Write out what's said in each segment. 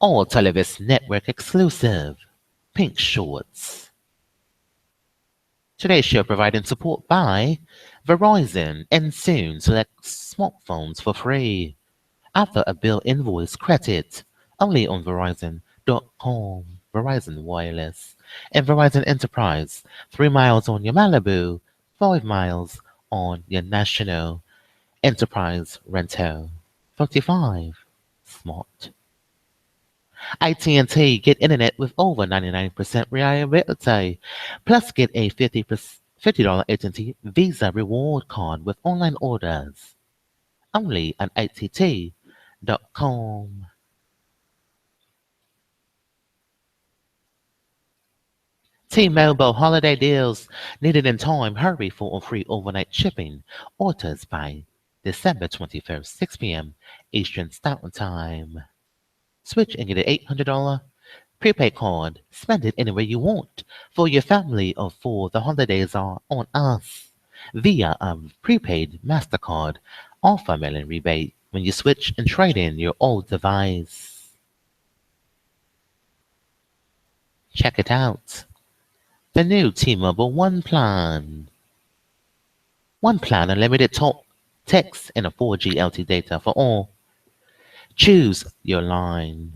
All Television Network exclusive. Pink Shorts. Today's show providing support by Verizon and soon select smartphones for free. After a bill invoice credit. Only on Verizon.com. Verizon Wireless. And Verizon Enterprise. 3 miles on your Malibu. 5 miles on your National Enterprise Rental. 35. Smart. AT&T, get internet with over 99% reliability. Plus get a $50 AT&T Visa reward card with online orders. Only on att.com. T-Mobile holiday deals needed in time. Hurry for free overnight shipping. Orders by December 21st, 6 p.m. Eastern Standard Time. Switch and get an $800 prepaid card. Spend it anywhere you want. For your family or for the holidays are on us. Via a prepaid MasterCard. Offer mailing rebate when you switch and trade in your old device. Check it out. The new T-Mobile One Plan. One plan, unlimited talk, text, and a 4G LTE data for all. Choose your line.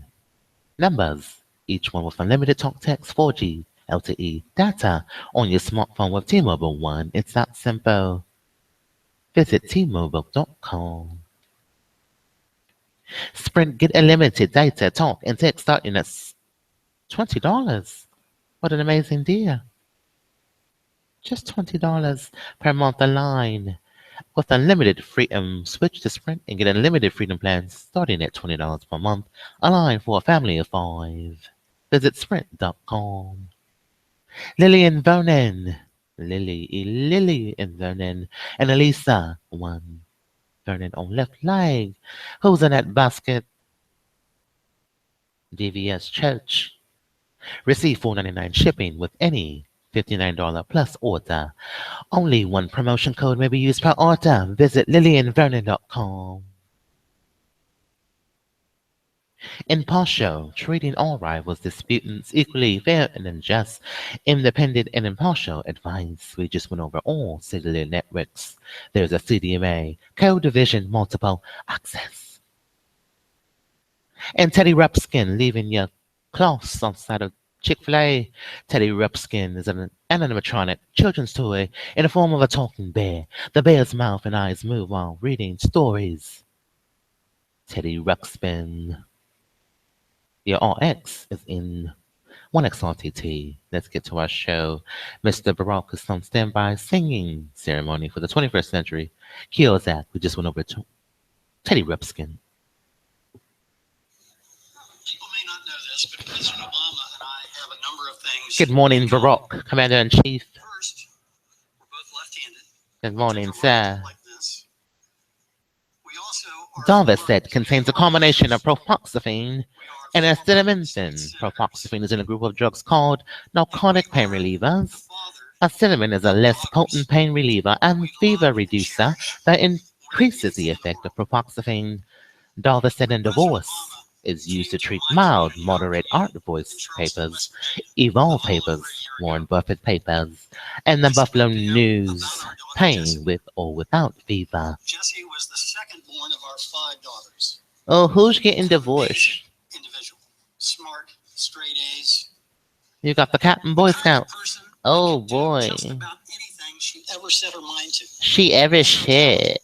Numbers, each one with unlimited talk, text, 4G LTE data on your smartphone with T-Mobile One. It's that simple. Visit T-Mobile.com. Sprint, get unlimited data, talk, and text starting at $20. What an amazing deal. Just $20 per month a line. With unlimited freedom, switch to Sprint and get unlimited freedom plans starting at $20 per month. A line for a family of 5. Visit Sprint.com. Lily and Vernon. Lily and Vernon. And Elisa, 1. Vernon on left leg. Who's in that basket? DVS Church. Receive $4.99 shipping with any $59 plus order. Only one promotion code may be used per order. Visit lilyandvernon.com. Impartial, treating all rivals disputants equally fair and unjust. Independent and impartial advice. We just went over all cellular networks. There's a CDMA, code division, multiple access. And Teddy Ruxpin leaving your cloths outside of Chick-fil-A. Teddy Ruxpin is an animatronic children's toy in the form of a talking bear. The bear's mouth and eyes move while reading stories. Teddy Ruxpin. Your RX is in 1XRTT. Let's get to our show. Mr. Barack is on standby singing ceremony for the 21st century. Kiyosaki, we just went over to Teddy Ruxpin. People may not know this, but President Obama and I have a number of things. Good morning, Barack, Commander-in-Chief. First, we're both left-handed. Good morning, sir. Like this. We also are Darvocet contains a combination of propoxyphene and acetaminophen. Propoxyphene is in a group of drugs called narcotic pain relievers. Acetaminophen is a less potent pain reliever and fever reducer that increases the effect of propoxyphene. Darvocet and divorce is used to treat mild, moderate art voice papers, Evolve papers, Warren Buffett papers, and the Buffalo News pain with or without fever. Jessie was the second born of our 5 daughters. Oh, who's getting divorced? Individual, smart, straight A's. You got the Captain Boy Scout. Person Oh who could do boy. just about anything she ever set her mind to. She ever shit.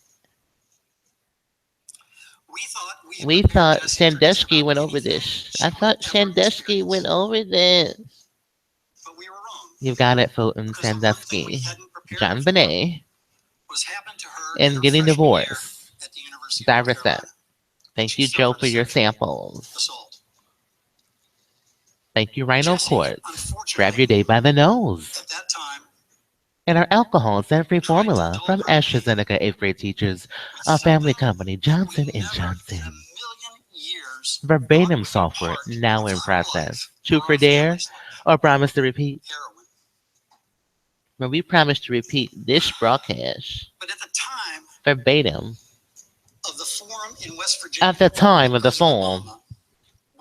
We thought Sandusky went over this. I thought Sandusky went over this. But we were wrong. You got it, Fulton Sandusky. John Bonet. And getting divorced. Darvocet. Thank you, Joe, for your samples. Thank you, Rhino Quartz. Grab your day by the nose. At that time, And our alcohol-free formula from AstraZeneca 8th grade teachers, our family company, Johnson & Johnson. Verbatim software now in process. Truth or dare, or promise to repeat? Well, we promise to repeat this broadcast. But at the time verbatim of the forum in West Virginia, at the time of the forum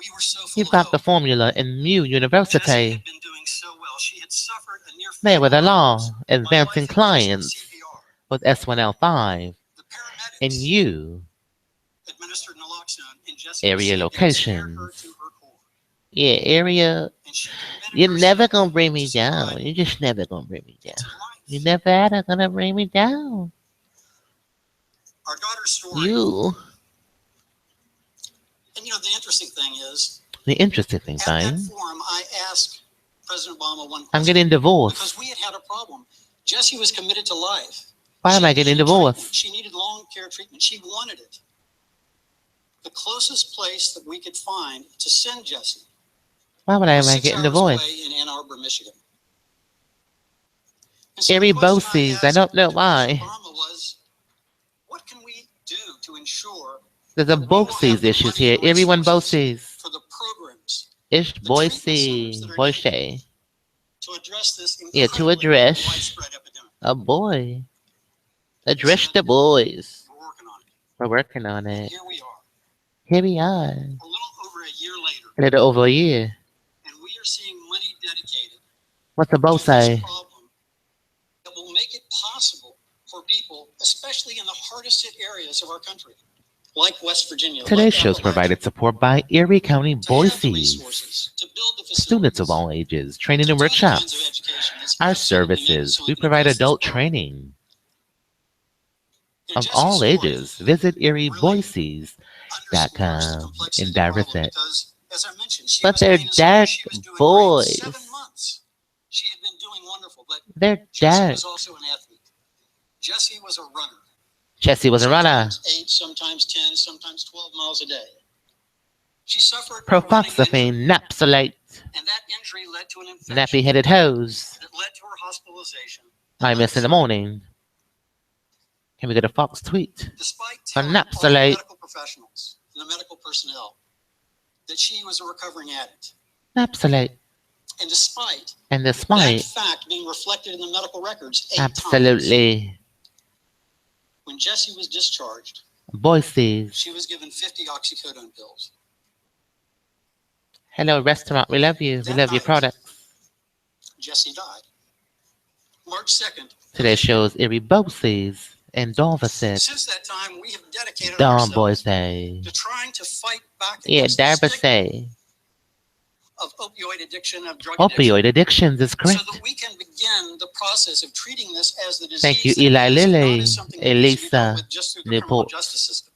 We were so full You of got the hope. formula in Jessie MU-University. had been doing so well. She had suffered a near fatal MerriweatherA.Law, collapse. My advancing wife administered clients CPR. with S1L5 The paramedics and you administered naloxone, and Jessie area received it. It scared her locations. to her core. Yeah, area. And she committed You're never herself gonna bring me to down. sobriety You're just never gonna bring me down. into life. You never ever gonna bring me down. Our daughter's story. You. And the interesting thing is, The interesting thing, at that fine. forum, I asked President Obama one question. I'm getting divorced. Because we had a problem. Jessie was committed to life. Why am She I getting needed divorced? treatment. She needed long care treatment. She wanted it. The closest place that we could find to send Jessie Why would I was am I 6 getting hours divorced? away in Ann Arbor, Michigan. And so Every the question BOCES, I asked don't know to why. President Obama was, what can we do to ensure There's a that we will have BOCES the issues money here. and Everyone resources BOCES. for the programs It's the treatment centers Boise. that are Boise. to address this Yeah, to incredibly address widespread epidemic? a boy. Address the boys. We're working on it. We're working on And it. here we are, Here we are. a little over a year later, A little over a year. and we are seeing money dedicated What's the to bow this say? problem that will make it possible for people, especially in the hardest hit areas of our country, like West Virginia, Today's like show is Appalachia, provided support by Erie County to have the Boise. resources to build the Students of facilities, all ages, training to and do the kinds of workshops. education that's Our absolutely needed services. so We can provide address this adult problem. training In of Jessie's all story, ages. Visit really ErieBoise's.com underscores the complexity in of the problem Darvasette. because, as I mentioned, she But was they're playing a song. dark She was doing great. boys. 7 months. She had been doing wonderful, but They're Jessie dark. was also an athlete. Jessie was a runner. Jessie was a runner. Sometimes 8, sometimes 10, sometimes 12 miles a day. She suffered a running injury, Profoxaphene, napsolate, and that injury led to an infection nappy-headed hose. that led to her hospitalization. I miss in the morning. Can we get a Fox tweet? Despite A telling all the napsolate. medical professionals and the medical personnel that she was a recovering addict, Napsolate. and despite And that despite, fact being reflected in the medical records 8 times, absolutely, when Jessie was discharged, Boise's. she was given 50 oxycodone pills. Hello, restaurant. We love you. We That love your night, products. Jessie died. March 2nd. Today's show is Erie Boise's and Darvasette. Since that time, we have dedicated Don ourselves Boise. to trying to fight back Yeah, against the stigma Darvasette. of opioid addiction, of drug Opioid addictions is addiction, correct. so that we can begin the process of treating this as the disease. Thank you, that Eli it is, not Lilly, as something that needs to be dealt Elisa with just through the criminal Newport. justice system.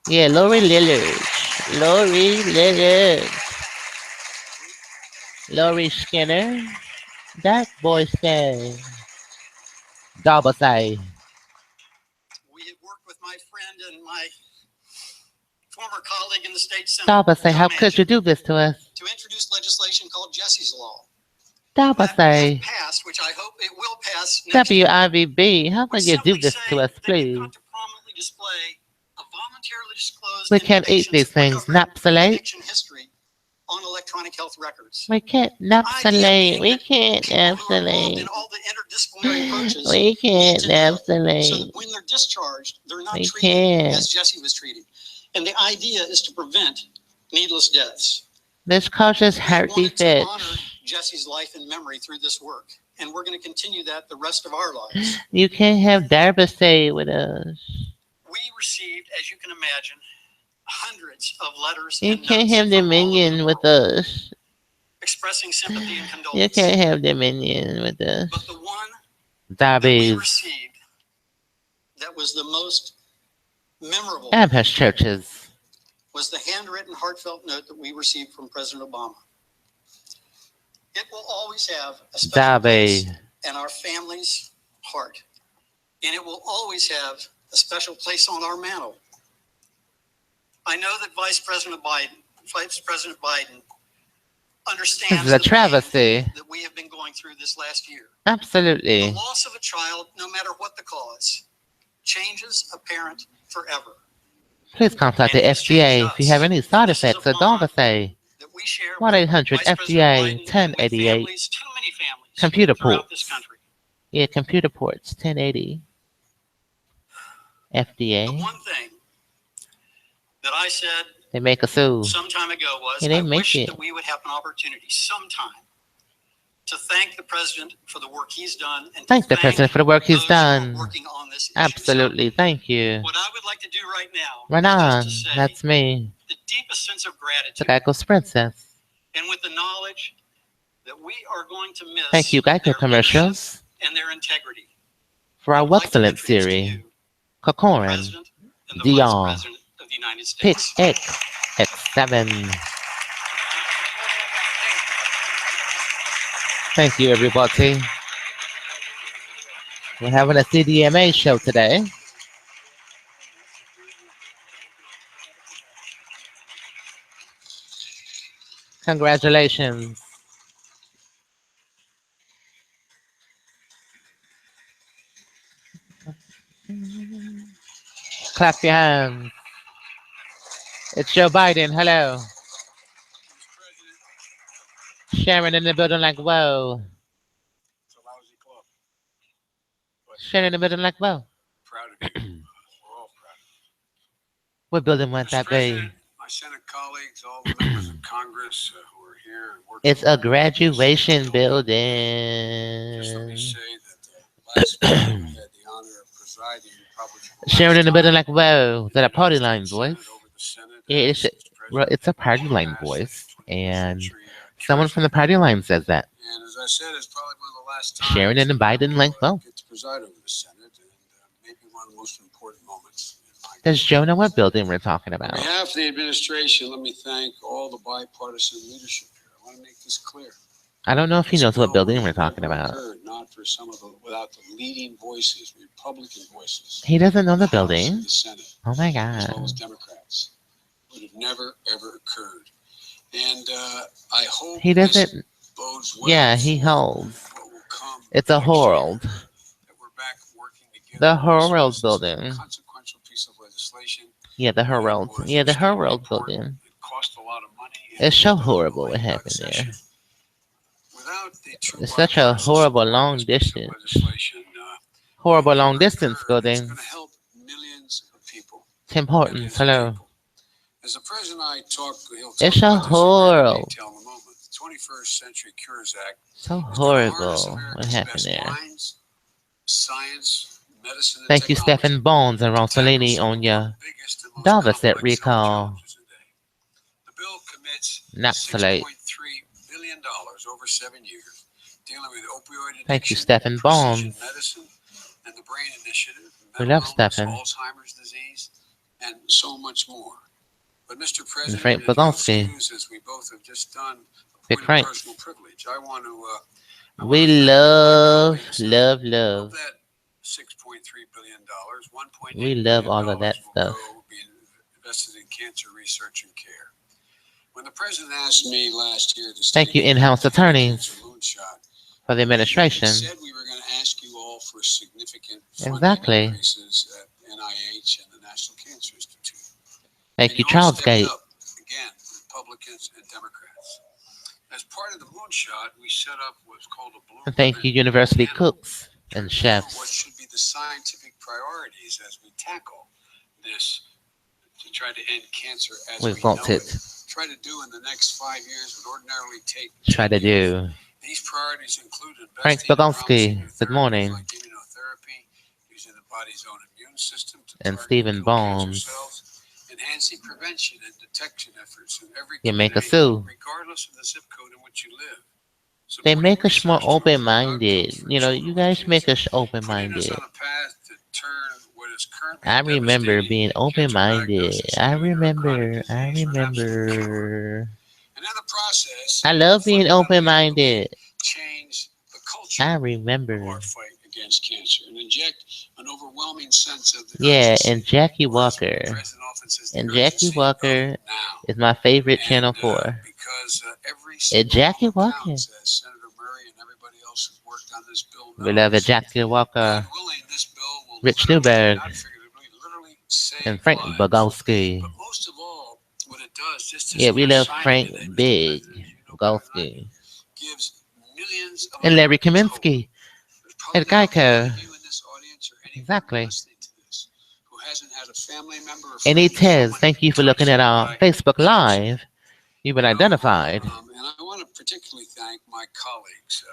Yeah, Lori Lillard. Lori Lillard. Lori Skinner. Dark Boise. Darvasette. We have worked with my friend and my former colleague in the state senate, Darvasette, how Tom could you Manchin, do this to us? to introduce legislation called Jessie's Law. That Darvasette. if passed, which I hope it will pass next year, WIVB, how would could you do simply this say to us, that you've please? got to prominently display a voluntarily disclosed We can't eat inpatient's these things. recovery Napsolate. addiction history on electronic health records. We can't The idea napsolate. being We that can't people who are involved napsolate. in all the interdisciplinary approaches We need can't to know, so napsolate. that when they're discharged, they're not We treated can't. as Jessie was treated. And the idea is to prevent needless deaths. This causes We heart wanted to honor defects. Jessie's life and memory through this work, and we're going to continue that the rest of our lives. You can't have Darvasette with us. We received, as you can imagine, hundreds of letters You and can't notes have from all over Dominion the with world us. expressing sympathy and You condolence. can't have Dominion with us. But the one that we Darby's. received that was the most memorable Amherst churches. was the handwritten, heartfelt note that we received from President Obama. It will always have a special Darby. place in our family's heart, and it will always have a special place on our mantle. I know that Vice President Biden understands This is a the pain travesty. that we have been going through this last year. Absolutely. The loss of a child, no matter what the cause, changes a parent forever. Please contact the FDA if you have any side effects of Darvasette. That we share with 1-800 Vice President FDA Biden and with 1088. families, too many families Computer throughout ports. this country. Yeah, computer ports 1080. The FDA. one thing that I said They make a sue. some time ago was, He didn't I make wish it. that we would have an opportunity sometime to thank the president for the work he's done and Thank to the president for the work he's those who are done. working on this issue. Absolutely. So Thank you. what I would like to do right now Right is on. just to say That's me. the deepest sense of The gratitude Geico's princess. and with the knowledge that we are going to miss Thank you, Geico their commercials, leadership and their integrity. for I our would like to WUGceLANCE introduce to series. you the Cocoran president and the vice DR president of the United Pick States. X7. Thank you, everybody. We're having a CDMA show today. Congratulations. Clap your hands. It's Joe Biden. Hello. Sharon in the building like, whoa. It's a lousy club. Sharon in the building like, whoa. Proud of you. We're all proud of you. What building might that be? My Senate colleagues, all the members of Congress who are here and working. It's a graduation Just let me building. say that last week I had the honor of presiding probably for the Sharon in the last building time like, whoa. Is that a in the party United line States voice? Senate over the Senate Yeah, as it's a president party line passed voice. the 21st And century someone from the party line says that. And as I said, it's probably one of the last times Sharon and Biden like, well. get to preside over the Senate and maybe one of the most important moments in my career. Does Joe know what building we're talking On about? behalf of the administration, let me thank all the bipartisan leadership here. I want to make this clear. I don't know if he knows what building we're talking Never about. occurred, not for some of the, without the leading voices, Republican voices. He doesn't know the House and building. the Senate, Oh my as God. well as Democrats, would have never ever occurred. And I hope He doesn't. bodes well Yeah, he for holds. what will come It's a next year, Horald. that we're back working together. The on this Horald is a building. consequential piece of legislation. Yeah, the It Horald. was Yeah, the extremely Horald important. building. It cost a lot of money. It's so and, horrible what delayed happened session. there. Without the true It's such a bipartisan horrible support of long this piece of distance. legislation, Horrible it long never distance occurred. It's building. going to help millions of people. Tim Hortons. Millions of Hello. people. As the president and I talk, he'll talk It's so about this in greater horrible. detail in a moment. The 21st Century Cures Act So is going to harness horrible what America's happened best there. minds, science, medicine, and Thank you, technology Stephen Bones and to tackle Rossellini, some of on our your biggest and most dollar set complex health recall. challenges today. The bill commits Napsolate. $6.3 billion over 7 years, dealing with opioid Thank you, addiction, Stephen precision Bones. medicine, and the brain initiative, We mental love illness, Stephen. Alzheimer's disease, and so much more. But Mr. And President, Frank if you'll Bogolski. excuse, as we both have just done, a Big point of Frank. personal privilege, I want to We thank love, my colleagues. love, Of love. that $6.3 billion, $1.8 We love billion all of that will stuff. be invested in cancer research and care. When the president asked me last year to Thank you, in-house attorneys, moonshot, for the administration. he said we were going to ask you all for significant funding Exactly. increases at NIH and the National Cancer Institute. Thank And you, all Charles stepped Gate. up, again, Republicans and Democrats. As part of the moonshot, we set up what's called a blue And thank you, university cooks and what chefs. should be the scientific priorities as we tackle this to try to end cancer as We we want know it. it. Try to do in the next 5 years would ordinarily take Try to 10 years. do. These priorities include Frank investing in promising Bogolski, new good therapies morning. like immunotherapy, using the body's own immune system to And target Stephen and kill cancer Bones. cells, enhancing prevention and detection efforts in every You make a community, sue. regardless of the zip code in which you live. They Supporting make us more research to improve open-minded. outcomes for You know, children you with guys make cancer, us putting us open-minded. on a path to turn what is currently I remember devastating being cancer open-minded. diagnosis I into a chronic remember. disease with absolute cure. remember. And in the process, I love being fundamentally, I believe, open-minded. change the culture I of remember. our fight against cancer and inject an overwhelming sense of the Yeah, urgency. and Jackie Or as the Walker. president often says, the And Jackie urgency Walker of now. is my favorite Channel And 4. because every And single Jackie moment Walker. counts, as Senator Murray and everybody else who's worked on this bill We love it. knows, Jackie Walker, God willing, this bill will Rich literally, Newberg, not figuratively, literally save and Frank lives. Bogolski. But most of all, what it does, just as Yeah, we we're love signing Frank today, Mr. Big President, as you know better than I do, Bogolski. gives millions of And Larry Americans hope. Kaminsky There's probably at not a lot Geico. of you in this audience or anyone Exactly. listening to this who hasn't had a family member or And friend it says, thank you for looking at our by Facebook cancer. Live. You've been identified. And I want to particularly thank my colleagues,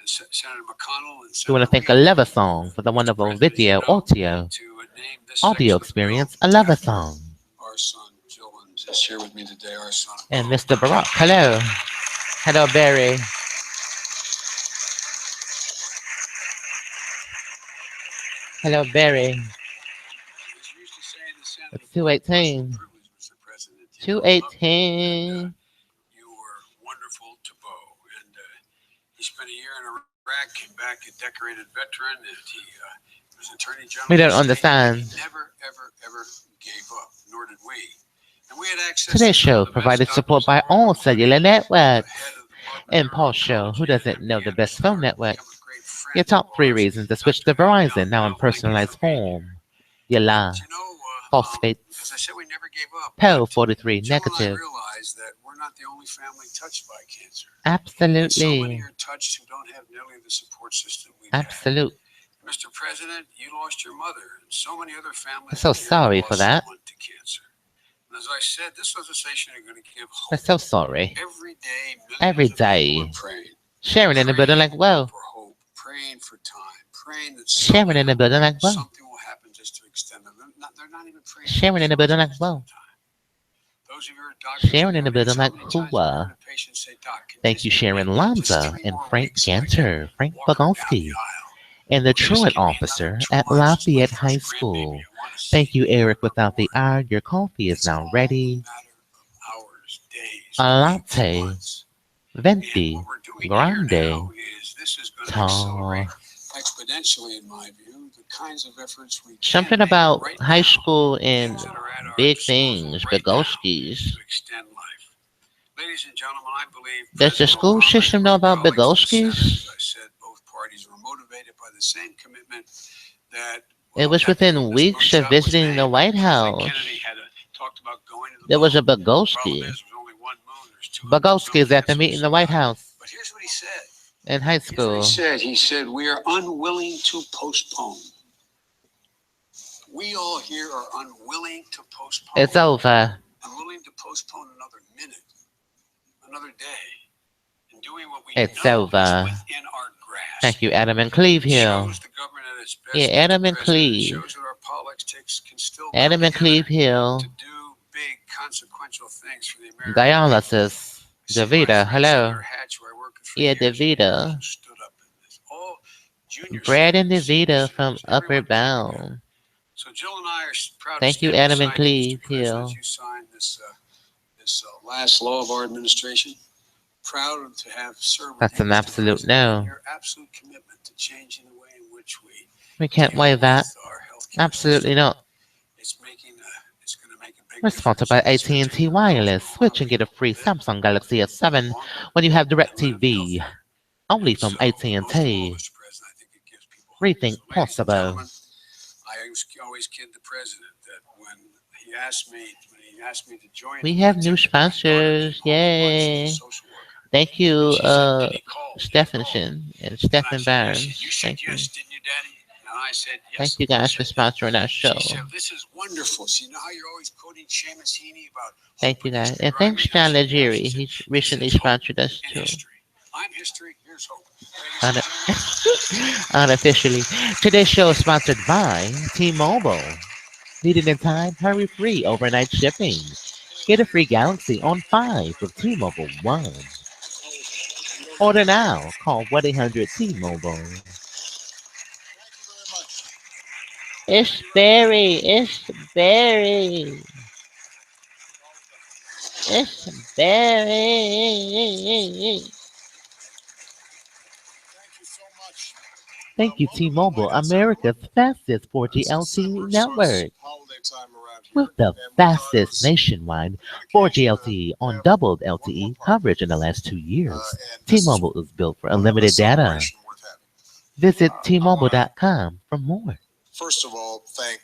Senator McConnell and We want Senator to thank a Reid, Leva Song for the wonderful President, video audio to name this audio section of the bill experience, a Leva after Song. our son, Jolan, is here with me today, our son. And Mr. Barack, hello. Hello, Barry. Hello, Barry. It's 218. 218. You were wonderful to Bo, and he spent a year in Iraq, came back a decorated veteran, and he was Attorney General. We don't understand. He never, ever gave up, nor did we. And we had access Today's to show provided support by all cellular networks. And Paul's show, who doesn't know the best phone network? Your top 3 reasons to switch to Verizon now in personalized form. You lie. Phosphates. Pill 43 negative. Realize that we're not the only family touched by cancer. Absolutely. So many are touched who don't have nearly the support system we have. Absolute. Mr. President, you lost your mother, and so many other families. I'm so sorry for that. To cancer. And as I said, this legislation is going to give hope. I'm so sorry. Every day. Praying. Sharing in the building like, whoa. For hope, praying for time, praying that sharing in the building like, whoa. Something will happen just to extend them. They're not even praying. Sharing in the building like, whoa. Those of you who are doctors, Sharon in the building like, hooah. Thank you, Sharon Lanza and Frank Ganter, Frank Bogolski, and the truant officer at Lafayette High School. Thank you, Eric. Without the R, your coffee is now ready. A latte, venti, grande, tall. Exponentially, in my view, the kinds of efforts we something about high school and big things, Bogolskis. Ladies and gentlemen, I believe does the school system know about Bogolskis? As I said, both parties were motivated by the same commitment that it was within weeks of visiting the White House. There was a Bogolski. Bogolski is at the meeting in the White House. But here's what he said. In high school. He said, we are unwilling to postpone. We all here are unwilling to postpone. It's over. Unwilling to postpone another minute, another day, and doing what we it's know over. Is within our grasp. Thank you, Adam and Cleve here. Yeah, Adam and Cleve. Adam and Cleve here. To do big consequential things for the American dialysis. Davida, hello. Yeah, Davida. Brad and Davida from Upper Bound. So Jill and I are proud. Thank you, Adam and Cleve here. You signed this last law of our administration. Proud to have served. That's an absolute no. Your absolute commitment to changing the way in which we can't waive that. Absolutely not. It's going to make a big we're sponsored by AT&T Wireless. Switch and get a free Samsung Galaxy S7 when you have DirecTV. Only from AT&T. Rethink possible. I always kid the president that when he asked me to join. We have new sponsors. Yay. Thank you, Stephenson and Stephen Barnes. Thank you. Thank you guys for sponsoring our show. This is wonderful. So you know how you're always quoting Seamus Heaney about. Thank you guys. And thanks John Legere. He recently sponsored us too. I'm history. Here's hope. Unofficially. Today's show is sponsored by T-Mobile. Need it in time? Hurry free overnight shipping. Get a free Galaxy on 5 with T-Mobile One. Order now. Call 1-800-T-Mobile. It's Barry. It's Barry. It's Barry. Thank you, T-Mobile, America's fastest 4G LTE network. With the fastest nationwide 4G LTE on doubled LTE coverage in the last 2 years, T-Mobile is built for unlimited data. Visit T-Mobile.com for more. First of all, thank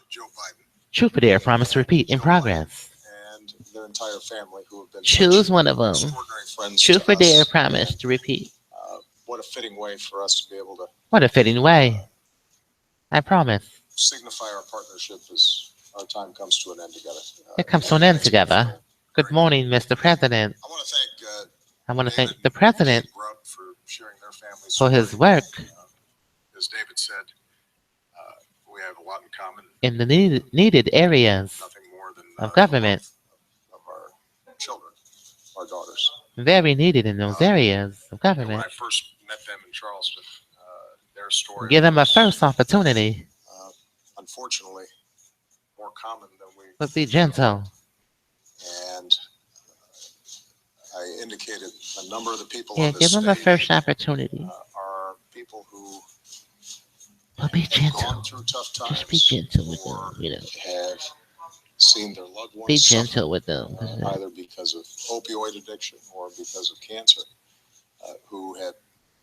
Joe Biden. Truth or Dare, promise to repeat, in progress. And their entire family who have been choose one of them. Truth or Dare, promise to repeat. What a fitting way for us to be able to. What a fitting way. I promise. signify our partnership as our time comes to an end together. It comes to an end together. Good morning, Mr. President. I want to thank the President for sharing their family's for his story. work As David said, we have a lot in common. in the needed areas Nothing more than of government. Of our children, our daughters. Very needed in those areas of When government. I first met them in Charleston, their story Give them a was, first opportunity, unfortunately, more common than we. but be gentle. And I indicated a number of the people Yeah, on this give them a stage first opportunity. are people who But be have gentle. gone through tough times. Just be gentle with or them, have seen their loved ones Be suffer, gentle with them. either because of opioid addiction or because of cancer, who have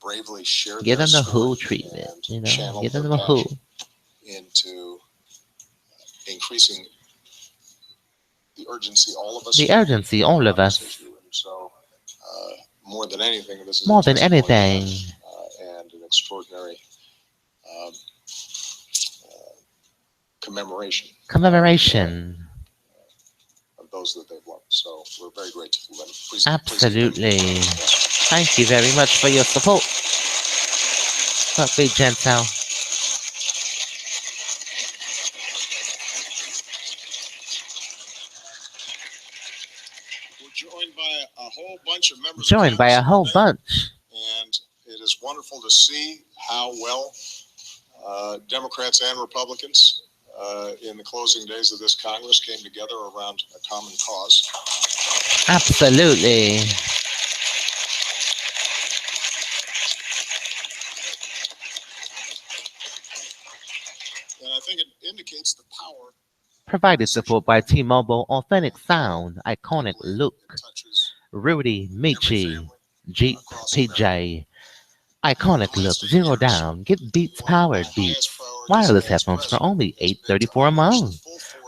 bravely shared Give their them the story WHO treatment, and channeled Give them their the WHO. passion into increasing the urgency all of us The urgency, all of us. issue. And so, more than anything, this is More a than testimony anything. and an extraordinary commemoration of those that they've loved. So we're very grateful. Please, Absolutely. Thank you very much for your support. But be gentle. We're joined by a whole bunch of members. Joined by a whole bunch. And it is wonderful to see how well Democrats and Republicans in the closing days of this Congress came together around a common cause. Absolutely. And I think it indicates the power. Provided support by T-Mobile, authentic sound, iconic look. Rudy, Michi, Jeep, PJ. Iconic look, zero down. Get Beats powered Beats. Wireless headphones for only $834 a month.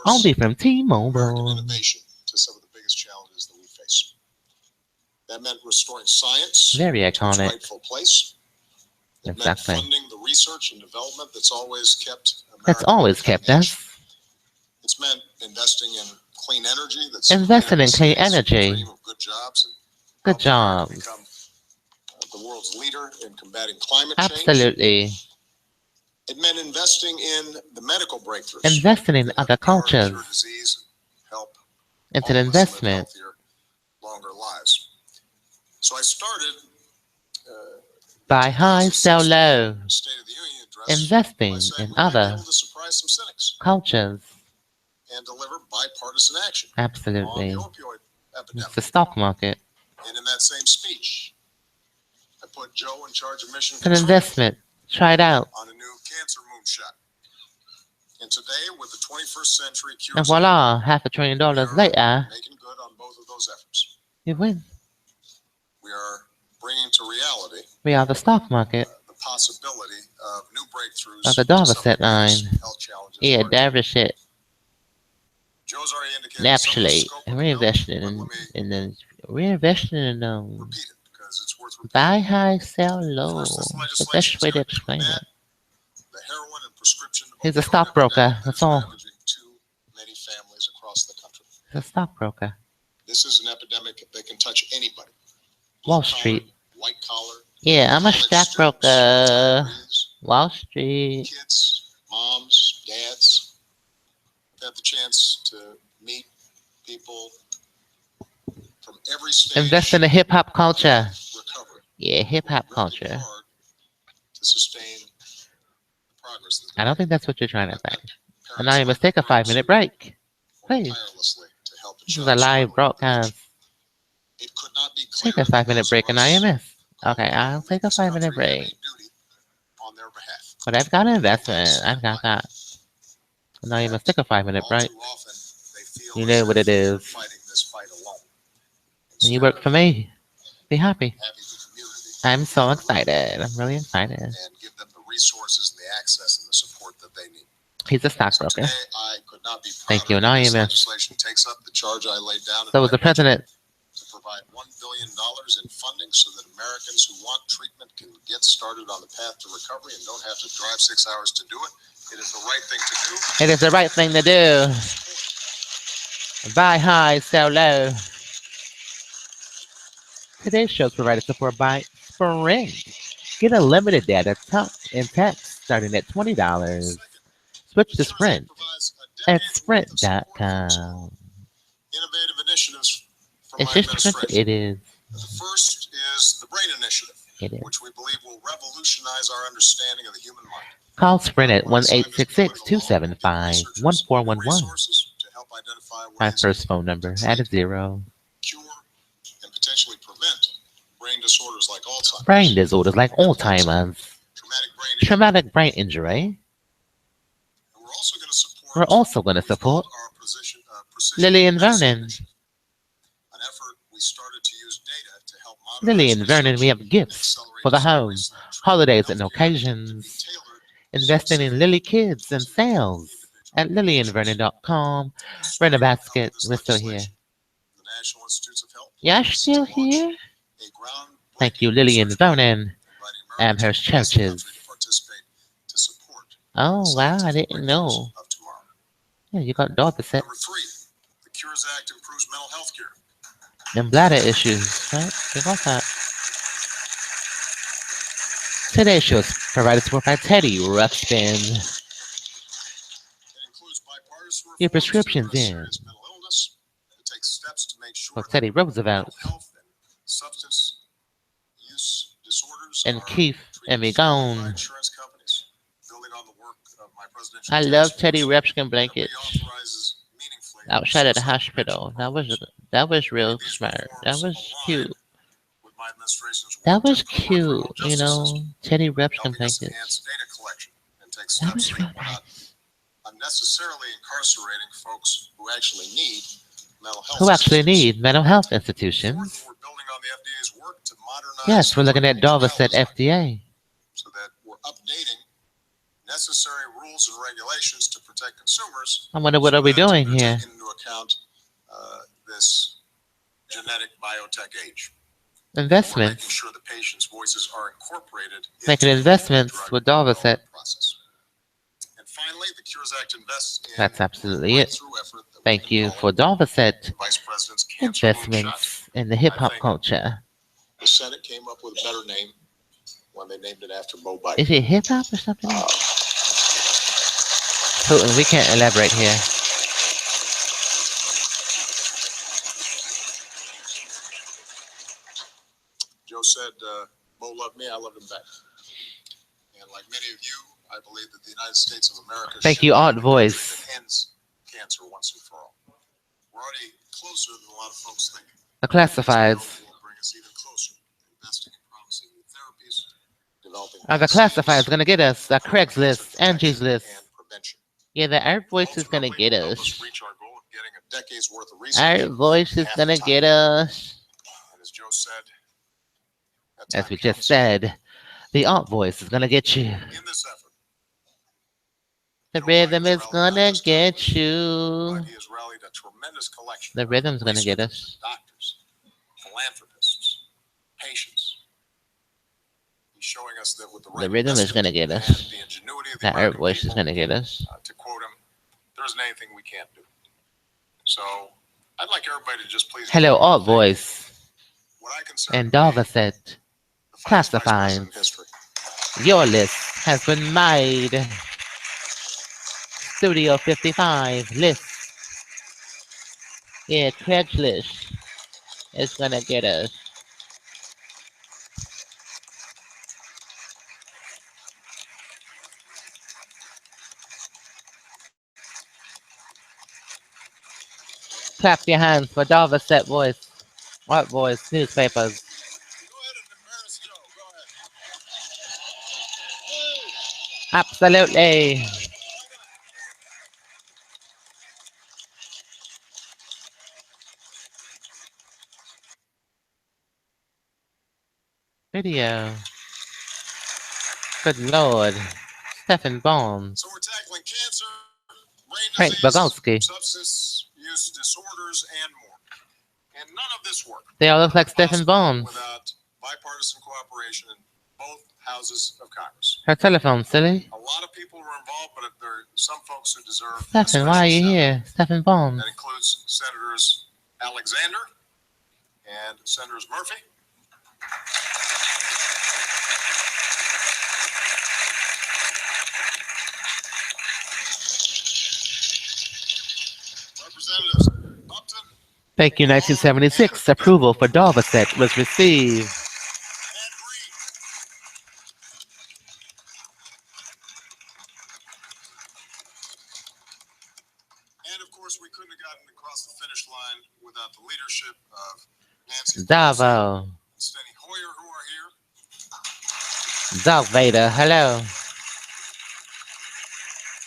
Only from T-Mobile. Innovation to some of the biggest challenges that we face. That meant restoring science. Very to its iconic. rightful place. It Exactly. meant funding the research and development that's always kept America. That's always kept us. It's meant investing in clean energy. That's Investing in clean energy. dream of good jobs. And Good jobs. become the world's leader in combating climate change. Absolutely. It meant investing in the medical breakthroughs. Investing in that have other the power to cultures. cure disease and help It's an all of us live investment. healthier, longer lives. So I started Buy high, sell low. State of the Union address Investing by saying in we might be other able to surprise some cynics cultures. and deliver bipartisan action Absolutely. on the opioid epidemic. It's the stock market. And in that same speech, I put Joe in charge of mission It's an control investment. Try it out. on a new cancer moonshot. And today, with the 21st century cures, And voila, $500 billion later, making good on both of those efforts. you win. We are bringing to reality We are the stock market the possibility of new breakthroughs of the to some Darvas of set the line. biggest health challenges Yeah, of our time. Darvas shit. Joe's already indicated Naturally, some of the scope of the reinvesting bill, in, but let me in the reinvesting in them. repeat it because it's worth repeating. Buy high, sell low. First, this The legislation best is way to gonna explain combat it. the heroin and prescription He's a opioid stockbroker, epidemic that's is all. ravaging too many families across the country. He's a stockbroker. This is an epidemic that can touch anybody. Wall Blue-collar, Street. white-collar, Yeah, I'm a college stockbroker. students, retirees, Wall Street. kids, moms, dads. I've had the chance to meet people from every stage Invest in the hip hop culture. of recovery. Yeah, hip hop Working culture. hard to sustain the progress that's I don't think that's what you're trying to say. parents And now you must take a 5-minute break. work Please. tirelessly to help This is ensure a live struggling with broadcast. addiction. It could not be Take clearer a that 5-minute those break of and us IMS. called Okay, upon I'll to take lead a this 5-minute country have a break. duty on their behalf. But I've got an investment. I've got that. And now you must take a 5-minute All break. too often, they feel You as know what if it they're is. fighting this fight alone. And you work for me. Be happy. Having the community I'm so excited. I'm really excited. and give them the resources and the access and the support that they need. He's a So stockbroker. today, I could not be Thank prouder you, and that I this am. legislation takes up the charge I laid down in So my was the budget president. to provide provide $1 billion in funding so that Americans who want treatment can get started on the path to recovery and don't have to drive 6 hours to do it. It is the right thing to do. It is the right thing to do. Buy high, sell low. Today's show is provided support by Sprint. Get unlimited data, talk, and text starting at $20. Switch to Sprint at sprint.com. Innovative initiatives from It's my just administration. It is. The first is the Brain Initiative, which we believe will revolutionize our understanding of the human mind. Call Sprint at 1-866-275-1411. My first phone number, add a 0. Cure and potentially prevent brain disorders like Alzheimer's. Brain disorders like Alzheimer's. Traumatic brain injury. And we're also going to support our precision Lillian Vernon. an effort we started to use data to help modernize Lillian Vernon, we have gifts for the home, holidays and healthcare occasions. tailored Investing in Lily Kids and sales at LillianVernon.com. Rent a basket. We're still here. the National Institutes of Health. Y'all still here? A groundbreaking Thank you, Lillian Vernon. inviting Amherst Americans across the churches. country to participate to support Oh, wow, I scientific didn't know. breakthroughs of tomorrow. Yeah, you got Dorset Number 3, the Cures Act improves mental health care. and bladder issues. Right? They got that. Today's show is provided support by Teddy Ruxpin. It includes bipartisan Your reforms to prescriptions address in. serious mental illness. It takes steps to make sure For that Teddy Roosevelt mental health and substance use disorders and are Keith and me treated fairly by gone. insurance companies. Building on the work of my presidential I task love force Teddy Ruxpin that blankets. reauthorizes meaningfully Outside of the suicide hospital. prevention That was real These smart. That reforms was align cute. with my administration's work That to was improve our criminal cute. justice system, Teddy Ruxpin helping us blankets. enhance data collection and take That steps was so real that we're not nice. unnecessarily incarcerating folks who actually need mental health Who actually assistance. need mental health Fourth, institutions? we're building on the FDA's work to modernize Yes, we're looking at clinical Dorset trial design FDA. so that we're updating necessary rules and regulations to protect consumers. I wonder what so are we that doing they're here? taking into account this genetic biotech age. We're making Investments. sure the patient's voices are incorporated Making into investments the drug with Dorset. development process. And finally, the Cures Act invests in That's absolutely a it. breakthrough effort that we've Thank been you calling for Dorset the Vice President's Cancer Moonshot. investments in the hip hop culture. The Senate came up with a better name when they named it after Bo Biden. Is it hip hop or something? Putin, we can't elaborate here. Joe said, Bo loved me, I loved him back. And like many of you, I believe that the United States of America Thank should you, be Art the Voice. country that ends cancer once and for all. We're already closer than a lot of folks think. The classifieds. This bill will bring us even closer, investing in promising new therapies, developing Are the vaccines, classifieds gonna get us? The Craigslist, cancer Angie's detection, List. and prevention. Yeah, the Art Voice is gonna Ultimately, get will help us. reach our goal of getting a decade's worth of research. Art Voice is half gonna the time. get us. And as Joe said, that As time we just counts. said, the Art Voice is gonna get you. In this effort, The Joe rhythm Biden's is rallied gonna not just get Congress, you. but he has rallied a tremendous collection The of rhythm's gonna get researchers, us. doctors, philanthropists, patients. He's showing us that with the right The rhythm is investment gonna get and us. the ingenuity of the That Art American Voice is people, gonna get us. to quote him, there isn't anything we can't do. So I'd like everybody to just please Hello, remember Art that Voice what I consider and to be Dorset. the finest vice president in Classifieds. history. Your list has been made. Studio 55 list. Yeah, Craigslist is gonna get us. Clap your hands for Dorset Voice. Art Voice newspapers. Go ahead and embarrass Joe. Go ahead. Absolutely. Video. Good Lord. Stephen Bones. So we're tackling cancer, brain Frank disease, Bogolsky. substance use disorders, and more. And none of this work They all look like Stephen Bones. without bipartisan cooperation in both houses of Congress. Her telephone, silly. A lot of people were involved, but there are some folks who deserve Stephen, why are you here? Stephen Bones. That includes Senators Alexander and Senators Murphy. Representatives Upton. Thank you, 1976. Approval for WUGceLANCECoCoranDRpicEICX7 was received. And of course, we couldn't have gotten across the finish line without the leadership of Nancy Davo. and Steny Hoyer, who are here. Doc Vader, hello.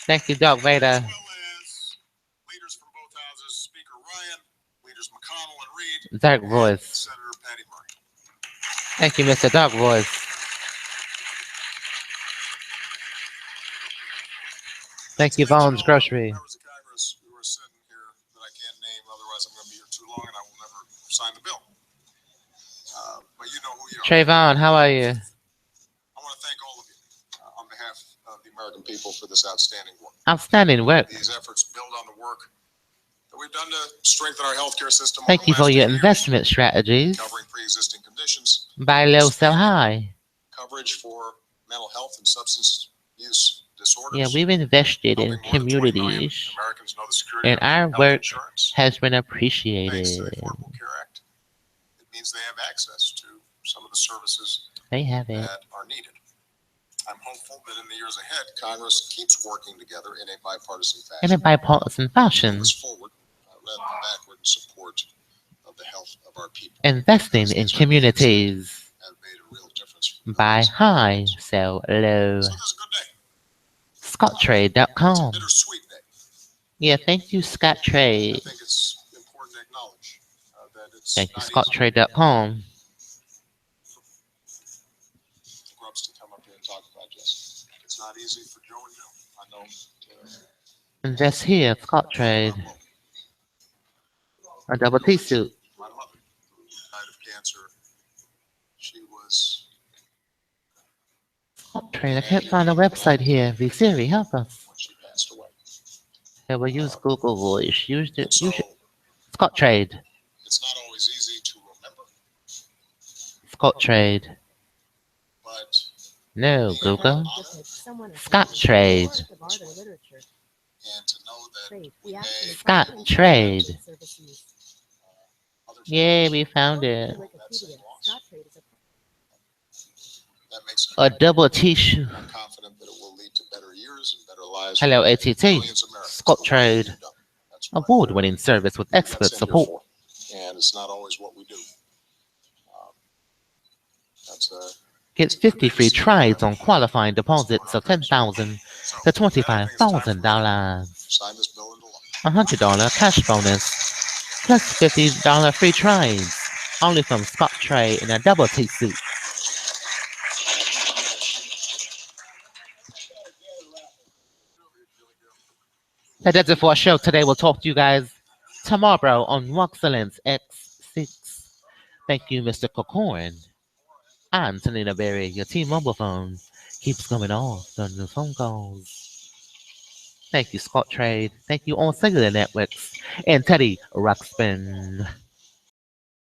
Thank you, Doc Vader. As well as leaders from both houses, Speaker Ryan, leaders McConnell and Reed, Dark and voice. Senator Patty Murray. Thank you, Mr. Dark Voice. Thank you, Vaughn's Grocery. Members of Congress who are sitting here that I can't name, otherwise I'm going to be here too long and I will never sign the bill. But you know who you are. Trayvon, how are you? I want to thank all of you on behalf of the American people for this outstanding work. Outstanding work. These efforts build on the work that we've done to strengthen our healthcare system. Thank you for your investment strategies. Covering pre-existing conditions, Buy low, sell high. coverage for mental health and substance use disorders. Yeah, we've invested in helping more than 20 million communities, Americans know the security and of our health work insurance. has been Thanks to appreciated. the Affordable Care Act, it means they have access to some of the services They have it. that are needed. I'm hopeful that in the years ahead, Congress keeps working together in a bipartisan fashion. In a bipartisan fashion. Move us forward rather than backward in support of the health of our people. Investing in communities. Have made a real difference. Buy high, sell low. So this is a good day. It's a ScottTrade.com. bittersweet day. Yeah, thank you, Scott I Trade. think it's important to acknowledge that it's Thank you, not easy ScottTrade.com. for Grubbs to come up here and talk about this. It's not easy for Joe and Joe. I know. Invest here, Scott Trade. A double T suit. My mother died of cancer. She was Scott Trade. I can't find a website here. V Siri, help us. when she passed away. Yeah, we'll use Google Voice. Use And it. so Use it. Scott Trade. it's not always easy to remember, Scott Trade. but No, Google. Scott Scott Trade. and to know that we may Scott Trade. others Yay, we found it. that makes it A double T shoe. I'm confident that it will lead to better years and better lives. Hello, for ATT. millions of Americans. Scott Trade. That's what Award-winning service with expert that's in here support. for. And it's not always what we do. That's Get 50 free tries on qualifying deposits of $10,000 to $25,000. sign this bill into law. $100 cash bonus plus $50 free tries. Only from Scott Trade in a double T suit. That does it for our show today. We'll talk to you guys tomorrow on WUGceLANceCoCoranDRpicEICX7. Thank you, Mr. Cocoran. I'm Selena Berry. Your T-Mobile phone keeps going off on the phone calls. Thank you, Scott Trade. Thank you, all cellular networks. And Teddy Ruxpin.